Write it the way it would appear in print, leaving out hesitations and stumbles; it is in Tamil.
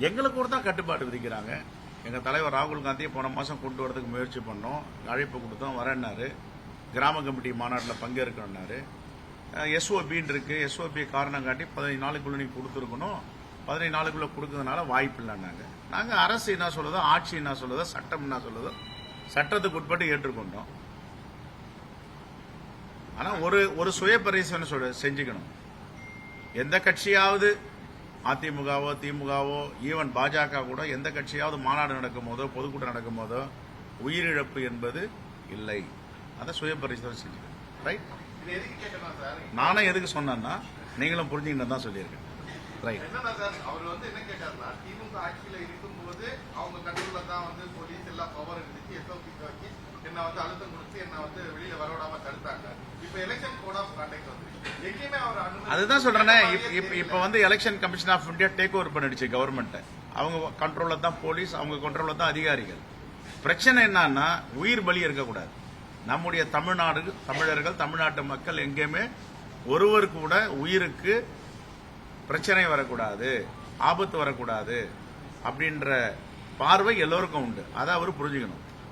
எங்களுக்கு கூட தான் கட்டுப்பாடு விதிக்கிறாங்க. எங்க தலைவர் ராகுல் காந்தியை போன மாசம் கொண்டு வரதுக்கு முயற்சி பண்ணோம், அழைப்பு கொடுத்தோம், வரேன்னாரு. கிராம கமிட்டி மாநாட்டில் பங்கேற்கணும்னாரு. எஸ்ஓபின்னு இருக்கு, எஸ்ஓபி காரணம் காட்டி 15 நாளுக்குள்ள நீங்க கொடுத்துருக்கணும், 15 நாளுக்குள்ள கொடுக்கறதுனால வாய்ப்பு இல்லைன்னாங்க. நாங்க அரசு என்ன சொல்லுதோ, ஆட்சி என்ன சொல்லுதோ, சட்டம் என்ன சொல்லுதோ, சட்டத்துக்கு உட்பட்டு ஏற்றுக்கொண்டோம். ஆனா ஒரு சுய பரிசோதனை செஞ்சுக்கணும். எந்த கட்சியாவது அதிமுகவோ திமுகவோ ஈவன் பாஜக கூட எந்த கட்சியாவது மாநாடு நடக்கும் போதோ பொதுக்கூட்டம் நடக்கும் போதோ உயிரிழப்பு என்பது இல்லை. அதை சுய பரிசோதனை செஞ்சுக்கணும். ரைட். நானும் எதுக்கு சொன்னேன்னா நீங்களும் புரிஞ்சுக்கிட்டு தான் சொல்லியிருக்கேன். ரைட். அவர் என்ன கேட்டாருன்னா, திமுக ஆட்சியில் இருக்கும்போது அவங்க கண்ட்ரோல்ல தான் போலீஸ் எல்லா பவர் இருந்துச்சு, எஸ்ஓபி வச்சு என்ன அழுத்தம் கொடுத்து என்ன வெளியில வரவிடாம தடுத்தாங்க. இப்ப எலெக்ஷன் கோட் ஆஃப் கான்டக்ட் வந்து எங்கேயுமே அவர் அதுதான் சொல்றேன். இப்ப election commission of India take over பண்ணிடுச்சு கவர்மெண்ட். அவங்க கண்ட்ரோல்ல தான் போலீஸ், அவங்க கண்ட்ரோல்ல தான் அதிகாரிகள். பிரச்சனை என்னன்னா உயிர் பலி இருக்கக்கூடாது. நம்முடைய தமிழ்நாடு தமிழர்கள் தமிழ்நாட்டு மக்கள் எங்கேயுமே ஒருவர் கூட உயிருக்கு பிரச்சனை வரக்கூடாது, ஆபத்து வரக்கூடாது அப்படின்ற பார்வை எல்லோருக்கும் உண்டு. அதை அவர் புரிஞ்சுக்கணும்.